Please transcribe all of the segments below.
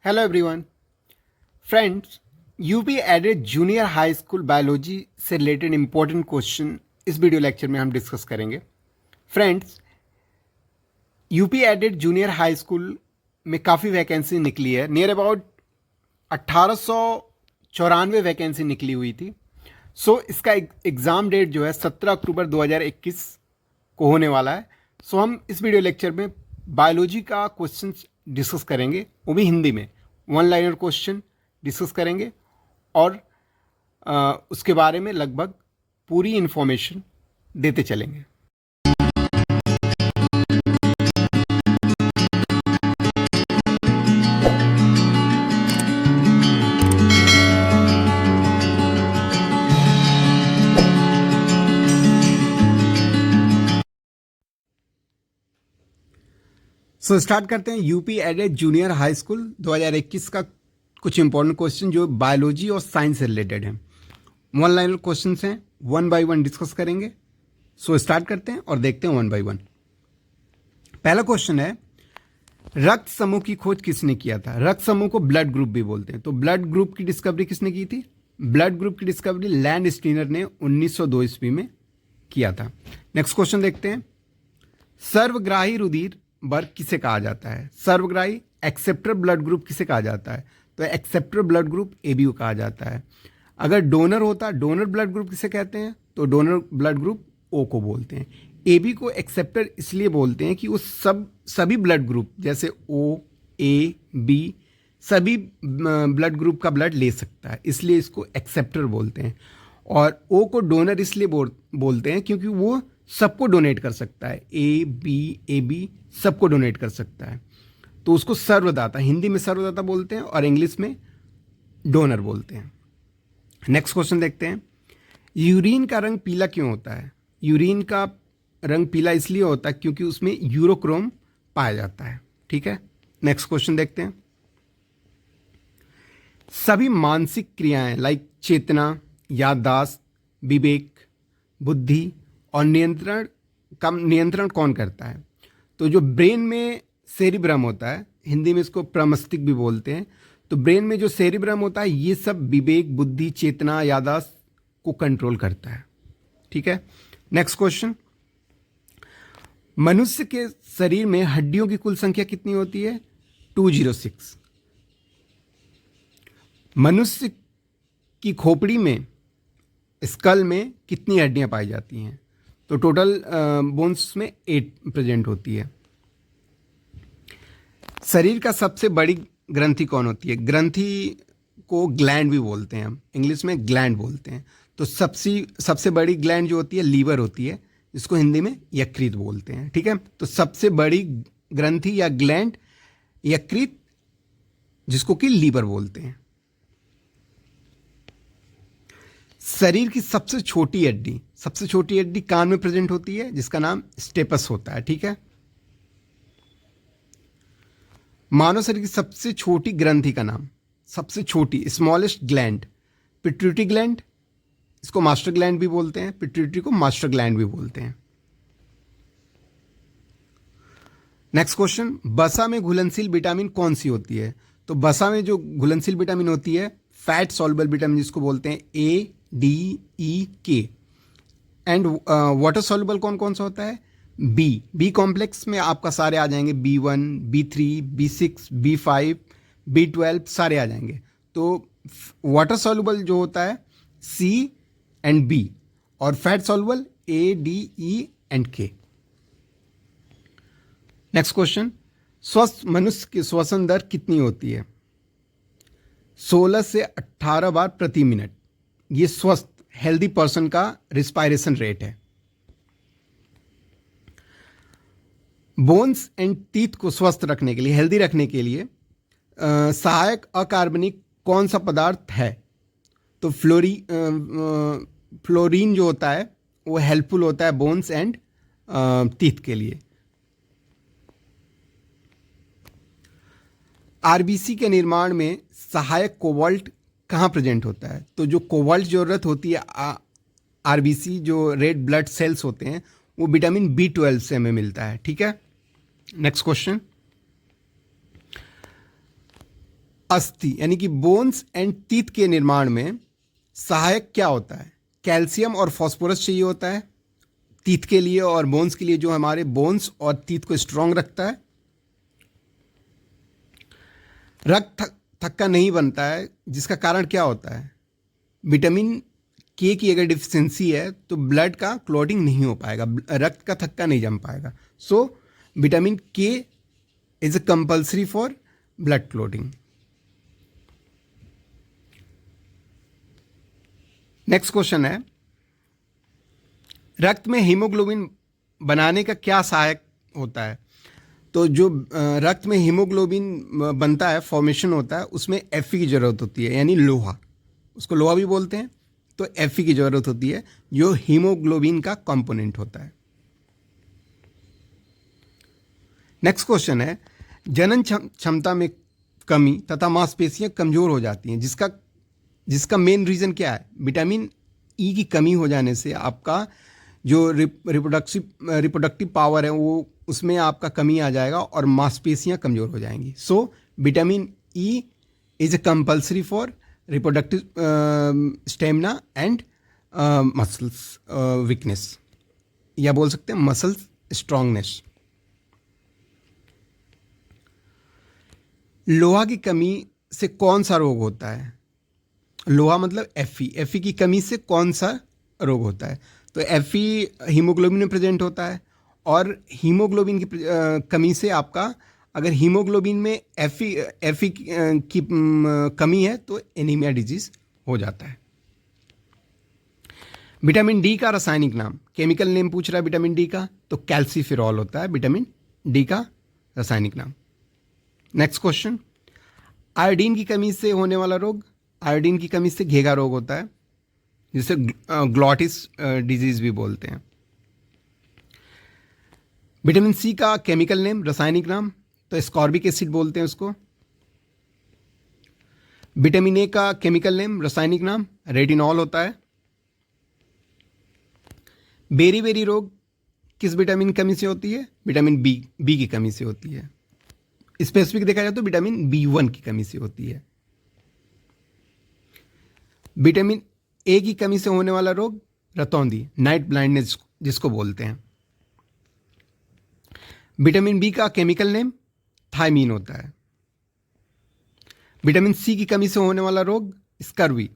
Hello everyone friends, UP aided junior high school biology से related important question इस video lecture में हम discuss करेंगे। Friends, UP aided junior high school में काफ़ी वैकेंसी निकली है। नियर अबाउट 1894 वैकेंसी निकली हुई थी। सो इसका एग्ज़ाम डेट जो है 17 अक्टूबर 2021 को होने वाला है। सो हम इस वीडियो लेक्चर में बायोलॉजी का क्वेश्चन डिस्कस करेंगे, वो भी हिंदी में। वन लाइनर क्वेश्चन डिस्कस करेंगे और उसके बारे में लगभग पूरी इंफॉर्मेशन देते चलेंगे। सो स्टार्ट करते हैं UP aided junior high school 2021 का कुछ इंपॉर्टेंट क्वेश्चन जो बायोलॉजी और साइंस से रिलेटेड हैं। वन लाइनर क्वेश्चन हैं, वन बाय वन डिस्कस करेंगे। सो स्टार्ट करते हैं और देखते हैं वन बाय वन। पहला क्वेश्चन है, रक्त समूह की खोज किसने किया था? रक्त समूह को ब्लड ग्रुप भी बोलते हैं। तो ब्लड ग्रुप की डिस्कवरी किसने की थी? ब्लड ग्रुप की डिस्कवरी लैंड स्टीनर ने 1902 ईस्वी में किया था। नेक्स्ट क्वेश्चन देखते हैं, सर्वग्राही रुधिर वर्ग किसे कहा जाता है? सर्वग्राही एक्सेप्टर ब्लड ग्रुप किसे कहा जाता है? तो एक्सेप्टर ब्लड ग्रुप एबीओ कहा जाता है। अगर डोनर होता, डोनर ब्लड ग्रुप किसे कहते हैं? तो डोनर ब्लड ग्रुप ओ को बोलते हैं। एबी को एक्सेप्टर इसलिए बोलते हैं कि वो सभी ब्लड ग्रुप जैसे ओ, ए, बी सभी ब्लड ग्रुप का ब्लड ले सकता है, इसलिए इसको एक्सेप्टर बोलते हैं। और ओ को डोनर इसलिए बोलते हैं क्योंकि वो सबको डोनेट कर सकता है। ए बी सबको डोनेट कर सकता है, तो उसको सर्वदाता, हिंदी में सर्वदाता बोलते हैं और इंग्लिश में डोनर बोलते हैं। नेक्स्ट क्वेश्चन देखते हैं, यूरिन का रंग पीला क्यों होता है? यूरिन का रंग पीला इसलिए होता है क्योंकि उसमें यूरोक्रोम पाया जाता है। ठीक है, नेक्स्ट क्वेश्चन देखते हैं, सभी मानसिक क्रियाएं लाइक चेतना, याददाश्त, विवेक, बुद्धि और नियंत्रण कौन करता है? तो जो ब्रेन में सेरिब्रम होता है, हिंदी में इसको प्रमस्तिष्क भी बोलते हैं। तो ब्रेन में जो सेरिब्रम होता है ये सब विवेक, बुद्धि, चेतना, याददाश्त को कंट्रोल करता है। ठीक है, नेक्स्ट क्वेश्चन, मनुष्य के शरीर में हड्डियों की कुल संख्या कितनी होती है? 206। मनुष्य की खोपड़ी में, स्कल में कितनी हड्डियां पाई जाती हैं? तो टोटल बोन्स में 8 प्रेजेंट होती है। शरीर का सबसे बड़ी ग्रंथि कौन होती है? ग्रंथि को ग्लैंड भी बोलते हैं, हम इंग्लिश में ग्लैंड बोलते हैं। तो सबसे बड़ी ग्लैंड जो होती है लीवर होती है, जिसको हिंदी में यकृत बोलते हैं। ठीक है, तो सबसे बड़ी ग्रंथि या ग्लैंड यकृत, जिसको कि लीवर बोलते हैं। शरीर की सबसे छोटी हड्डी कान में प्रेजेंट होती है, जिसका नाम स्टेपस होता है। ठीक है, मानव शरीर की सबसे छोटी ग्रंथि का नाम, सबसे छोटी स्मॉलेस्ट ग्लैंड, पिट्यूटरी ग्लैंड, इसको मास्टर ग्लैंड भी बोलते हैं, पिट्यूटरी को मास्टर ग्लैंड भी बोलते हैं। नेक्स्ट क्वेश्चन, वसा में घुलनशील विटामिन कौन सी होती है? तो वसा में जो घुलनशील विटामिन होती है, फैट सॉल्युबल विटामिन जिसको बोलते हैं ए, डी, ई, के। एंड वाटर सॉल्युबल कौन कौन सा होता है? बी कॉम्प्लेक्स में आपका सारे आ जाएंगे, B1, B3, B6, B5, B12 सारे आ जाएंगे। तो वाटर सॉल्युबल जो होता है C एंड B, और fat soluble A, D, E and K। Next question, स्वस्थ मनुष्य की श्वसन दर कितनी होती है? 16 से 18 बार प्रति मिनट। ये स्वस्थ हेल्दी पर्सन का रिस्पायरेशन रेट है। बोन्स एंड टीथ को स्वस्थ रखने के लिए, हेल्दी रखने के लिए सहायक अकार्बनिक कौन सा पदार्थ है? तो फ्लोरीन जो होता है वो हेल्पफुल होता है बोन्स एंड टीथ के लिए। आरबीसी के निर्माण में सहायक कोबाल्ट कहाँ प्रेजेंट होता है? तो जो कोबाल्ट जरूरत होती है आरबीसी, जो रेड ब्लड सेल्स होते हैं, वो विटामिन B12 से हमें मिलता है। ठीक है, नेक्स्ट क्वेश्चन, अस्थि यानी कि बोन्स एंड टीथ के निर्माण में सहायक क्या होता है? कैल्शियम और फास्फोरस चाहिए होता है टीथ के लिए और बोन्स के लिए, जो हमारे बोन्स और टीथ को स्ट्रांग रखता है। रक्त थक्का नहीं बनता है, जिसका कारण क्या होता है? विटामिन के की अगर डिफिशियंसी है तो ब्लड का क्लॉटिंग नहीं हो पाएगा, रक्त का थक्का नहीं जम पाएगा। सो विटामिन के is compulsory for blood clotting. Next question है, रक्त में हीमोग्लोबिन बनाने का क्या सहायक होता है? तो जो रक्त में हीमोग्लोबिन बनता है, फॉर्मेशन होता है, उसमें Fe की ज़रूरत होती है, यानी लोहा, उसको लोहा भी बोलते हैं। तो Fe की ज़रूरत होती है जो हीमोग्लोबिन का कंपोनेंट होता है। नेक्स्ट क्वेश्चन है, जनन क्षमता में कमी तथा मांसपेशियां कमज़ोर हो जाती हैं, जिसका मेन रीज़न क्या है? विटामिन ई की कमी हो जाने से आपका जो रिप्रोडक्टिव पावर है वो उसमें आपका कमी आ जाएगा और मांसपेशियां कमज़ोर हो जाएंगी। So vitamin E is compulsory for reproductive stamina and muscles weakness, या बोल सकते हैं मसल्स स्ट्रांगनेस। लोहा की कमी से कौन सा रोग होता है? लोहा मतलब Fe की कमी से कौन सा रोग होता है? तो Fe हीमोग्लोबिन में प्रेजेंट होता है और हीमोग्लोबिन की कमी से आपका, अगर हीमोग्लोबिन में Fe की कमी है तो एनीमिया डिजीज हो जाता है। विटामिन डी का रासायनिक नाम, केमिकल नेम पूछ रहा है विटामिन डी का, तो कैल्सीफेरॉल होता है विटामिन डी का रासायनिक नाम। नेक्स्ट क्वेश्चन, आयोडीन की कमी से होने वाला रोग, आयोडीन की कमी से घेगा रोग होता है, जिसे ग्लॉटिस डिजीज भी बोलते हैं। विटामिन सी का केमिकल नेम, रासायनिक नाम, तो स्कॉर्बिक एसिड बोलते हैं उसको। विटामिन ए का केमिकल नेम, रासायनिक नाम, रेटिनॉल होता है। बेरी बेरी रोग किस विटामिन की कमी से होती है? विटामिन बी की कमी से होती है। स्पेसिफिक देखा जाए तो विटामिन B1 की कमी से होती है। विटामिन ए की कमी से होने वाला रोग रतौंधी, नाइट ब्लाइंडनेस जिसको बोलते हैं। विटामिन बी का केमिकल नेम थायमीन होता है। विटामिन सी की कमी से होने वाला रोग स्कर्वी,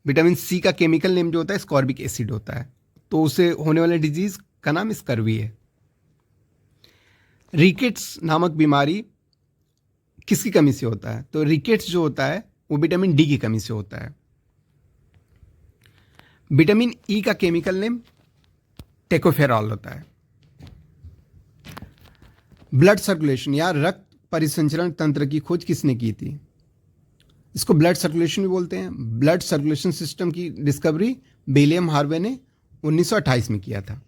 विटामिन सी का केमिकल नेम जो होता है स्कॉर्बिक एसिड होता है, तो उसे होने वाले डिजीज का नाम स्कर्वी है। रिकेट्स नामक बीमारी किसकी कमी से होता है? तो रिकेट्स जो होता है वो विटामिन डी की कमी से होता है। विटामिन ई का केमिकल नेम टेकोफेरॉल होता है। ब्लड सर्कुलेशन या रक्त परिसंचरण तंत्र की खोज किसने की थी? इसको ब्लड सर्कुलेशन भी बोलते हैं। ब्लड सर्कुलेशन सिस्टम की डिस्कवरी विलियम हार्वे ने 1928 में किया था।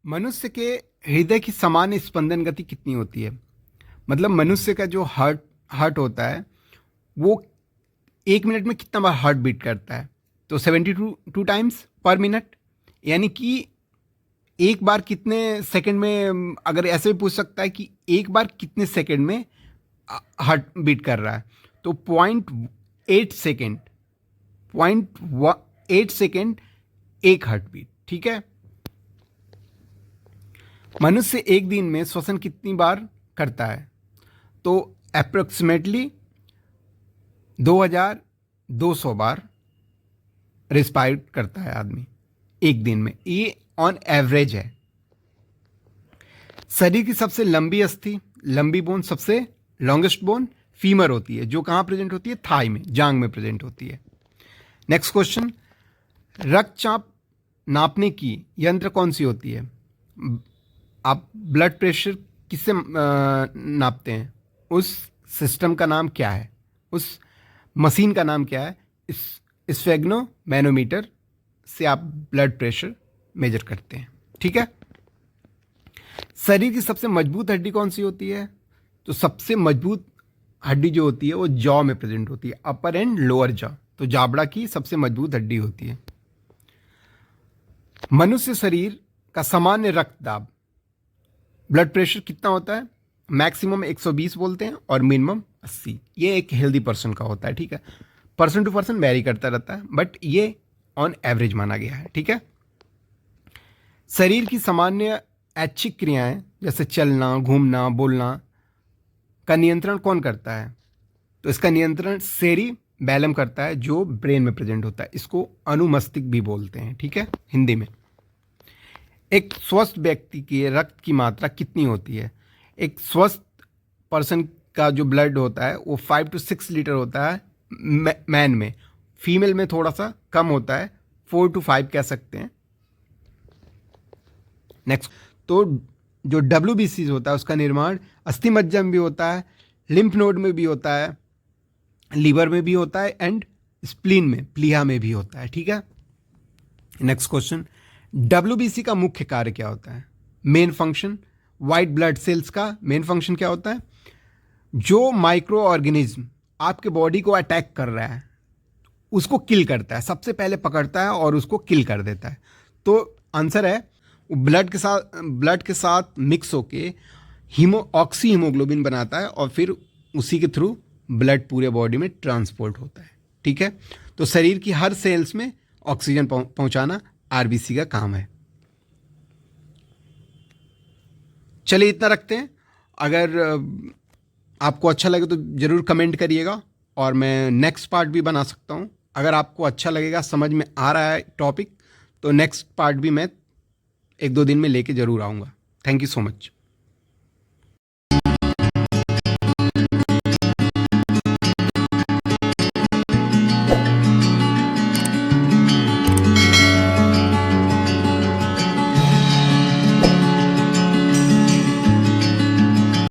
मनुष्य के हृदय की सामान्य स्पंदन गति कितनी होती है? मतलब मनुष्य का जो हार्ट होता है वो 1 मिनट में कितना बार हार्ट बीट करता है? तो 72 टाइम्स पर मिनट, यानी कि एक बार कितने सेकंड में, अगर ऐसे भी पूछ सकता है कि एक बार कितने सेकंड में हार्ट बीट कर रहा है, तो 0.8 सेकंड, 0.8 सेकंड एक हार्ट बीट। ठीक है। मनुष्य एक दिन में श्वसन कितनी बार करता है? तो अप्रोक्सीमेटली 2200 बार रेस्पायर करता है आदमी एक दिन में, ये ऑन एवरेज है। शरीर की सबसे लंबी अस्थि, लंबी बोन, सबसे लॉन्गेस्ट बोन फीमर होती है, जो कहाँ प्रेजेंट होती है? थाई में, जांग में प्रेजेंट होती है। नेक्स्ट क्वेश्चन, रक्तचाप नापने की यंत्र कौन सी होती है? आप ब्लड प्रेशर किससे नापते हैं? उस सिस्टम का नाम क्या है? उस मशीन का नाम क्या है? स्फेग्नो मैनोमीटर से आप ब्लड प्रेशर मेजर करते हैं। ठीक है। शरीर की सबसे मजबूत हड्डी कौन सी होती है? तो सबसे मजबूत हड्डी जो होती है वो जॉ में प्रेजेंट होती है, अपर एंड लोअर जॉ, तो जाबड़ा की सबसे मजबूत हड्डी होती है। मनुष्य शरीर का सामान्य रक्त दाब, ब्लड प्रेशर कितना होता है? मैक्सिमम 120 बोलते हैं और मिनिमम 80। ये एक हेल्दी पर्सन का होता है, ठीक है। पर्सन टू पर्सन वेरी करता रहता है, बट ये ऑन एवरेज माना गया है, ठीक है। शरीर की सामान्य ऐच्छिक क्रियाएं जैसे चलना, घूमना, बोलना का नियंत्रण कौन करता है? तो इसका नियंत्रण सेरिबैलम करता है, जो ब्रेन में प्रेजेंट होता है। इसको अनुमस्तिष्क भी बोलते हैं, ठीक है, हिंदी में। एक स्वस्थ व्यक्ति की रक्त की मात्रा कितनी होती है? एक स्वस्थ पर्सन का जो ब्लड होता है वो 5 to 6 लीटर होता है मैन में। फीमेल में थोड़ा सा कम होता है, 4 to 5 कह सकते हैं। नेक्स्ट, तो जो WBC होता है उसका निर्माण अस्थि मज्जा में भी होता है, लिम्फ नोड में भी होता है, लीवर में भी होता है एंड स्प्लीन में, प्लीहा में भी होता है, ठीक है। नेक्स्ट क्वेश्चन, WBC का मुख्य कार्य क्या होता है? Main function, white blood cells का मेन फंक्शन क्या होता है? जो माइक्रो ऑर्गेनिज्म आपके बॉडी को अटैक कर रहा है उसको किल करता है, सबसे पहले पकड़ता है और उसको किल कर देता है। तो आंसर है ब्लड के साथ मिक्स होके ऑक्सी हीमोग्लोबिन बनाता है और फिर उसी के थ्रू ब्लड पूरे बॉडी में ट्रांसपोर्ट होता है, ठीक है। तो शरीर की हर सेल्स में ऑक्सीजन पहुंचाना RBC का काम है। चलिए इतना रखते हैं। अगर आपको अच्छा लगे तो ज़रूर कमेंट करिएगा और मैं नेक्स्ट पार्ट भी बना सकता हूँ। अगर आपको अच्छा लगेगा, समझ में आ रहा है टॉपिक, तो नेक्स्ट पार्ट भी मैं 1-2 दिन में लेके ज़रूर आऊँगा। Thank you so much.